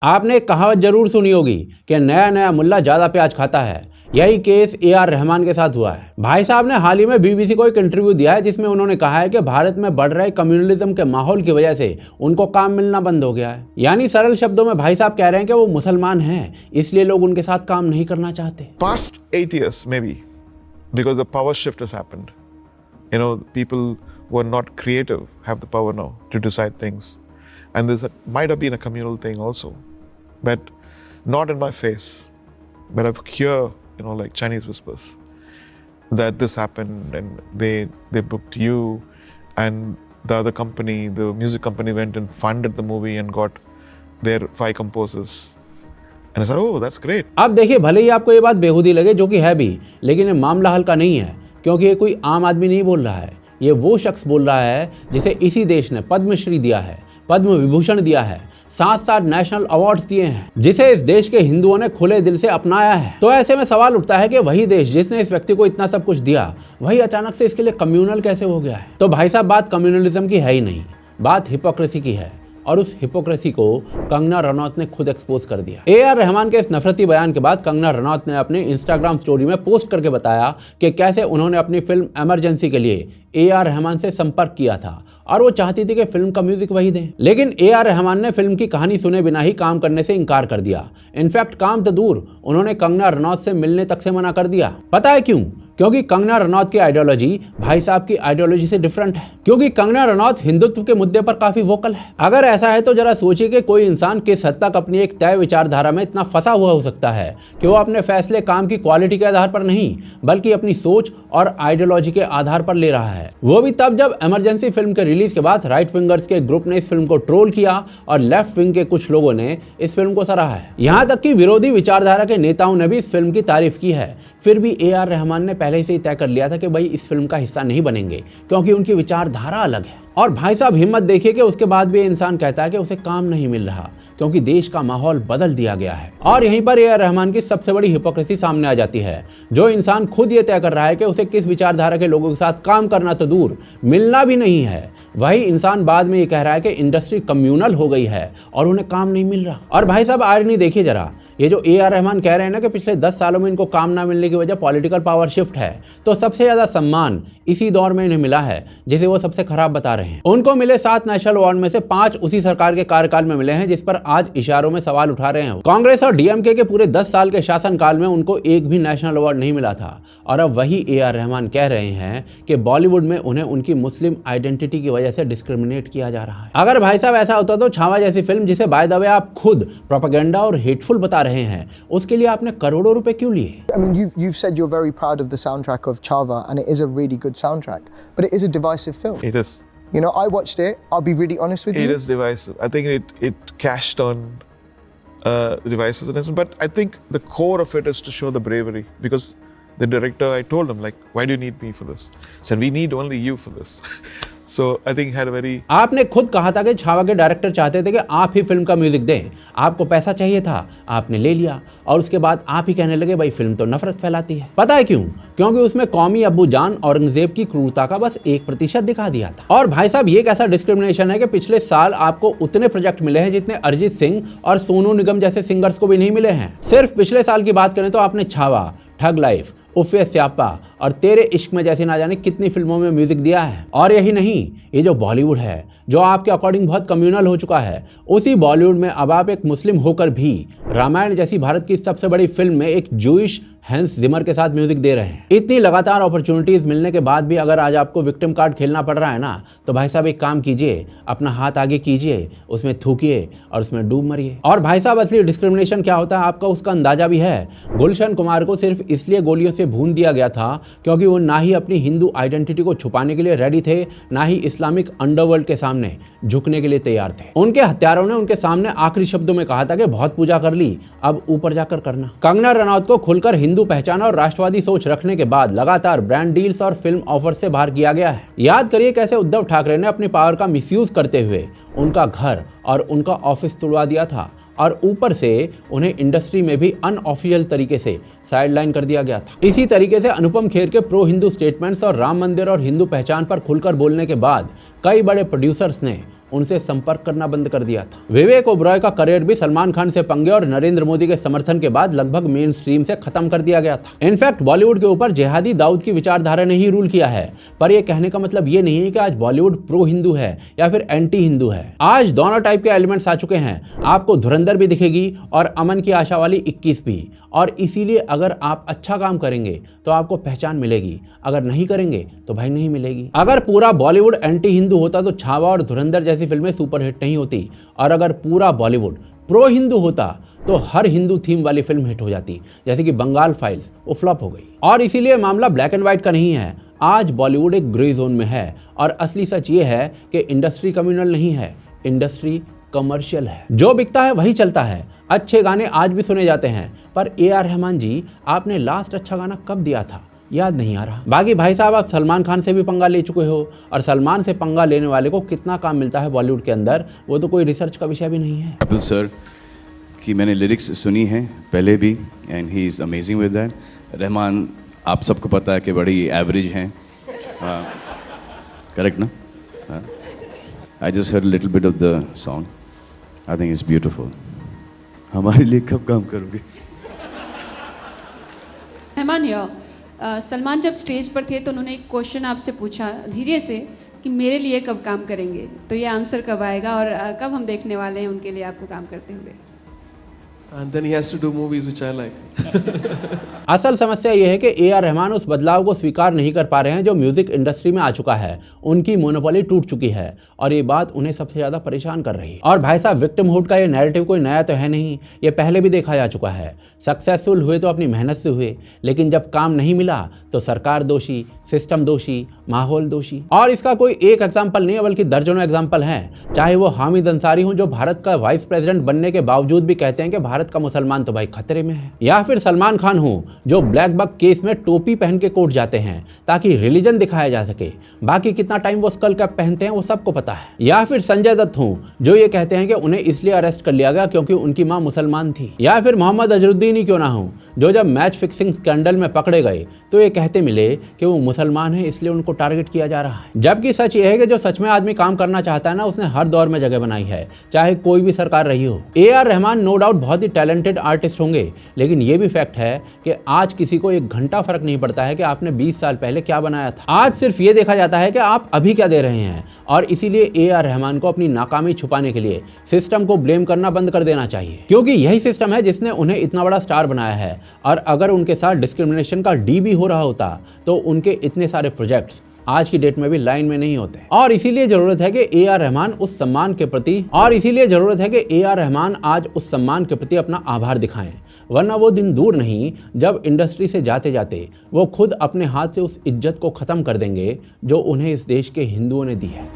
आपने एक कहावत जरूर सुनी होगी कि नया नया मुल्ला ज्यादा प्याज खाता है। यही केस ए.आर. रहमान के साथ हुआ है। भाई साहब ने हाल ही में बीबीसी को एक इंटरव्यू दिया है जिसमें उन्होंने कहा है कि भारत में बढ़ रहे कम्युनलिज्म के माहौल की वजह से उनको काम मिलना बंद हो गया है। यानी सरल शब्दों में भाई साहब कह रहे हैं कि वो मुसलमान हैं, इसलिए लोग उनके साथ काम नहीं करना चाहते। Past 8 years maybe, because the power shift has happened. You know, people who are not creative have the power now to decide things. And might have been a communal thing also, but not in my face. But I hear, you know, like Chinese whispers that this happened and they booked you and the other company, the music company went and funded the movie and got their 5 composers. And I said, oh, that's great. अब देखिए, भले ही आपको ये बात बेहूदी लगे, जो कि है भी, लेकिन ये मामला हल्का नहीं है, क्योंकि ये कोई आम आदमी नहीं बोल रहा है। ये वो शख्स बोल रहा है जिसे इसी देश ने पद्मश्री दिया है, पद्म विभूषण दिया है, 7 नेशनल अवार्ड्स दिए हैं, जिसे इस देश के हिंदुओं ने खुले दिल से अपनाया है। तो ऐसे में सवाल उठता है कि वही देश जिसने इस व्यक्ति को इतना सब कुछ दिया, वही अचानक से इसके लिए कम्युनल कैसे हो गया है। तो भाई साहब, बात कम्युनलिज्म की है ही नहीं, बात हिपोक्रेसी की है, और उस हिपोक्रेसी को कंगना रनौत ने खुद एक्सपोज कर दिया। ए.आर. रहमान के इस नफरती बयान के बाद कंगना रनौत ने अपने इंस्टाग्राम स्टोरी में पोस्ट करके बताया कि कैसे उन्होंने अपनी फिल्म इमरजेंसी के लिए ए.आर. रहमान से संपर्क किया था और वो चाहती थी कि फिल्म का म्यूजिक वही दें। लेकिन ए.आर. रहमान ने फिल्म की कहानी सुने बिना ही काम करने से इनकार कर दिया। इनफैक्ट काम तो दूर, उन्होंने कंगना रनौत से मिलने तक से मना कर दिया। पता है क्यों? क्योंकि कंगना रनौत की आइडियोलॉजी भाई साहब की आइडियोलॉजी से डिफरेंट है। क्योंकि कंगना रनौत हिंदुत्व के मुद्दे पर काफी वोकल है। अगर ऐसा है तो जरा सोचिए कि कोई इंसान किस हद तक अपनी एक तय विचारधारा में इतना फंसा हुआ हो सकता है कि वो अपने फैसले काम की क्वालिटी के आधार पर नहीं, बल्कि अपनी सोच और आइडियोलॉजी के आधार पर ले रहा है। वो भी तब जब इमरजेंसी फिल्म के रिलीज के बाद राइट विंगर्स के ग्रुप ने इस फिल्म को ट्रोल किया और लेफ्ट विंग के कुछ लोगों ने इस फिल्म को सराहा है। यहाँ तक कि विरोधी विचारधारा के नेताओं ने भी इस फिल्म की तारीफ की है। फिर भी ए.आर. रहमान ने पहले से ही तय कर लिया था कि भाई इस फिल्म का हिस्सा नहीं बनेंगे, क्योंकि उनकी विचारधारा अलग है। और भाई साहब, हिम्मत देखिए कि उसके बाद भी इंसान कहता है कि उसे काम नहीं मिल रहा, क्योंकि देश का माहौल बदल दिया गया है। और यहीं पर ए.आर. रहमान की सबसे बड़ी हिपोक्रेसी सामने आ जाती है। जो इंसान खुद ये तय कर रहा है कि उसे किस विचारधारा के लोगों के साथ काम करना तो दूर, मिलना भी नहीं है, वही इंसान बाद में ये कह रहा है कि इंडस्ट्री कम्युनल हो गई है और उन्हें काम नहीं मिल रहा। और भाई साहब, आयरनी देखिए जरा, ये जो ए.आर. रहमान कह रहे हैं ना कि पिछले 10 सालों में इनको काम ना मिलने की वजह पॉलिटिकल पावर शिफ्ट है, तो सबसे ज्यादा सम्मान इसी दौर में इन्हें मिला है जिसे वो सबसे खराब बता रहे हैं। उनको मिले 7 नेशनल अवार्ड में से 5 उसी सरकार के कार्यकाल में मिले हैं, जिस पर आज इशारों में सवाल उठा रहे हैं। कांग्रेस और डीएमके के पूरे 10 साल के शासनकाल में उनको एक भी नेशनल अवार्ड नहीं मिला था, और अब वही ए.आर. रहमान कह रहे हैं कि बॉलीवुड में उन्हें उनकी मुस्लिम आइडेंटिटी की वजह से डिस्क्रिमिनेट किया जा रहा है। अगर भाई साहब ऐसा होता तो छावा जैसी फिल्म, जिसे बाय द वे आप खुद प्रोपेगेंडा और हेटफुल बता रहे हैं, उसके लिए आपने करोड़ों रुपए क्यों लिए? I mean, you've said you're very proud of the soundtrack of Chava, and it is a really good soundtrack, but it is a divisive film. It is. You know, I watched it. I'll be really honest with you. It is divisive. I think it cashed on divisiveness, but I think the core of it is to show the bravery, because the director, I told him, like, why do you need me for this? He said, we need only you for this. So I think he had a very... आपने खुद कहा था कि छावा के director चाहते थे कि आप ही फिल्म का म्यूजिक दें, आपको पैसा चाहिए था, आपने ले लिया, और उसके बाद आप ही कहने लगे भाई फिल्म तो नफरत फैलाती है। पता है क्यों? क्योंकि उसमें कौमी अब्बू जान औरंगजेब की क्रूरता का बस 1% दिखा दिया था। और भाई साहब, ये कैसा डिस्क्रिमिनेशन है कि पिछले साल आपको उतने प्रोजेक्ट मिले हैं जितने अरिजीत सिंह और सोनू निगम जैसे सिंगर्स को भी नहीं मिले हैं। सिर्फ पिछले साल की बात करें तो आपने छावा, ठग लाइफ, उफ़े स्यापा और तेरे इश्क में जैसी ना जाने कितनी फिल्मों में म्यूजिक दिया है। और यही नहीं, ये जो बॉलीवुड है, जो आपके अकॉर्डिंग बहुत कम्युनल हो चुका है, उसी बॉलीवुड में अब आप एक मुस्लिम होकर भी रामायण जैसी भारत की सबसे बड़ी फिल्म में एक जूइश हैंस जिमर के साथ म्यूजिक दे रहे हैं। इतनी लगातार अपॉर्चुनिटीज मिलने के बाद भी अगर आज आपको विक्टिम कार्ड खेलना पड़ रहा है ना, तो भाई साहब एक काम कीजिए, अपना हाथ आगे कीजिए, उसमें थूकिए और उसमें डूब मरिए। और भाई साहब, असली डिस्क्रिमिनेशन क्या होता है आपका उसका अंदाजा भी है। गुलशन कुमार को सिर्फ इसलिए गोलियों से भून दिया गया था क्योंकि वो ना ही अपनी हिंदू आइडेंटिटी को छुपाने के लिए रेडी थे, ना ही इस्लामिक अंडरवर्ल्ड के सामने झुकने के लिए तैयार थे। उनके हत्यारों ने उनके सामने आखिरी शब्दों में कहा था कि बहुत पूजा कर ली, अब ऊपर जाकर करना। कंगना रनौत को खुलकर हिंदू पहचान और राष्ट्रवादी सोच रखने के बाद लगातार ब्रांड डील्स और फिल्म ऑफर से बाहर किया गया है। याद करिए कैसे उद्धव ठाकरे ने अपनी पावर का मिसयूज करते हुए उनका घर और उनका ऑफिस तुड़वा दिया था, और ऊपर से उन्हें इंडस्ट्री में भी अनऑफिशियल तरीके से साइडलाइन कर दिया गया था। इसी तरीके से अनुपम खेर के प्रो हिंदू स्टेटमेंट्स और राम मंदिर और हिंदू पहचान पर खुलकर बोलने के बाद कई बड़े प्रोड्यूसर्स ने उनसे संपर्क करना बंद कर दिया था। विवेक ओबरॉय का करियर भी सलमान खान से पंगे और नरेंद्र मोदी के समर्थन के बाद लगभग मेन स्ट्रीम से खत्म कर दिया गया था। इनफैक्ट बॉलीवुड के ऊपर जिहादी दाऊद की विचारधारा ने ही रूल किया है। पर यह कहने का मतलब ये नहीं है कि आज बॉलीवुड प्रो हिंदू है या फिर एंटी हिंदू है। आज दोनों टाइप के एलिमेंट्स आ चुके हैं। आपको धुरंधर भी दिखेगी और अमन की आशा वाली 21 भी। और इसीलिए अगर आप अच्छा काम करेंगे तो आपको पहचान मिलेगी, अगर नहीं करेंगे तो भाई नहीं मिलेगी। अगर पूरा बॉलीवुड एंटी हिंदू होता तो छावा और धुरंधर जैसी फिल्में सुपरहिट नहीं होती, और अगर पूरा बॉलीवुड प्रो हिंदू होता तो हर हिंदू थीम वाली फिल्म हिट हो जाती, जैसे कि बंगाल फाइल्स, वो फ्लॉप हो गई। और इसीलिए मामला ब्लैक एंड व्हाइट का नहीं है। आज बॉलीवुड एक ग्रे जोन में है और असली सच ये है कि इंडस्ट्री कम्युनल नहीं है, इंडस्ट्री कमर्शियल है। जो बिकता है वही चलता है। अच्छे गाने आज भी सुने जाते हैं, पर A.R. रहमान जी, आपने लास्ट अच्छा गाना कब दिया था याद नहीं आ रहा। बाकी भाई साहब, आप सलमान खान से भी पंगा ले चुके हो, और सलमान से पंगा लेने वाले को कितना काम मिलता है बॉलीवुड के अंदर, वो तो कोई रिसर्च का विषय भी नहीं है। कपिल सर की मैंने लिरिक्स सुनी है पहले भी, and he is amazing with that. Rahman आप सबको पता है कि बड़ी एवरेज हैं, करेक्ट ना? I just heard little bit of the song, I think it's beautiful. हमारे लिए कब काम करोगे? रहमान सलमान जब स्टेज पर थे तो उन्होंने एक क्वेश्चन आपसे पूछा धीरे से कि मेरे लिए कब काम करेंगे, तो ये आंसर कब आएगा और कब हम देखने वाले हैं उनके लिए आपको काम करते हुए? And then he has to do movies which I like. असल समस्या यह है कि A.R. रहमान उस बदलाव को स्वीकार नहीं कर पा रहे हैं जो म्यूजिक इंडस्ट्री में आ चुका है। उनकी मोनोपोली टूट चुकी है और ये बात उन्हें सबसे ज्यादा परेशान कर रही है। और भाई साहब, विक्टिमहुड का ये नैरेटिव कोई नया तो है नहीं, ये पहले भी देखा जा चुका है। सक्सेसफुल हुए तो अपनी मेहनत से हुए, लेकिन जब काम नहीं मिला तो सरकार दोषी, सिस्टम दोषी, माहौल दोषी। और इसका कोई एक एग्जाम्पल नहीं है, बल्कि दर्जनों एग्जाम्पल हैं। चाहे वो हामिद अंसारी हों जो भारत का वाइस प्रेसिडेंट बनने के बावजूद भी कहते हैं कि भारत का मुसलमान तो भाई खतरे में है, या फिर सलमान खान हो जो ब्लैक बक केस में टोपी पहन के कोर्ट जाते हैं ताकि रिलीजन दिखाया जा सके, बाकी कितना टाइम वो स्कल कैप पहनते हैं वो सबको पता है। या फिर संजय दत्त हो जो ये कहते हैं कि उन्हें इसलिए अरेस्ट कर लिया गया क्योंकि उनकी मां मुसलमान थी। या फिर मोहम्मद अजरुद्दीन ही क्यों ना हो जो जब मैच फिक्सिंग स्कैंडल में पकड़े गए तो ये कहते मिले कि वो मुसलमान है इसलिए उनको टारगेट किया जा रहा है। जबकि सच ये है कि जो सच में आदमी काम करना चाहता है ना, उसने हर दौर में जगह बनाई है, चाहे कोई भी सरकार रही हो। A.R. रहमान नो डाउट बहुत ही टैलेंटेड आर्टिस्ट होंगे, लेकिन ये भी फैक्ट है कि आज किसी को एक घंटा फर्क नहीं पड़ता है कि आपने 20 साल पहले क्या बनाया था। आज सिर्फ ये देखा जाता है कि आप अभी क्या दे रहे हैं, और इसीलिए A.R. रहमान को अपनी नाकामी छुपाने के लिए सिस्टम को ब्लेम करना बंद कर देना चाहिए, क्योंकि यही सिस्टम है जिसने उन्हें इतना बड़ा स्टार बनाया है। और अगर उनके साथ डिस्क्रिमिनेशन का डी भी हो रहा होता तो उनके इतने सारे प्रोजेक्ट्स आज की डेट में भी लाइन में नहीं होते। और इसीलिए जरूरत है कि A.R. रहमान उस सम्मान के प्रति अपना आभार दिखाएं, वरना वो दिन दूर नहीं जब इंडस्ट्री से जाते जाते वो खुद अपने हाथ से उस इज्जत को खत्म कर देंगे जो उन्हें इस देश के हिंदुओं ने दी है।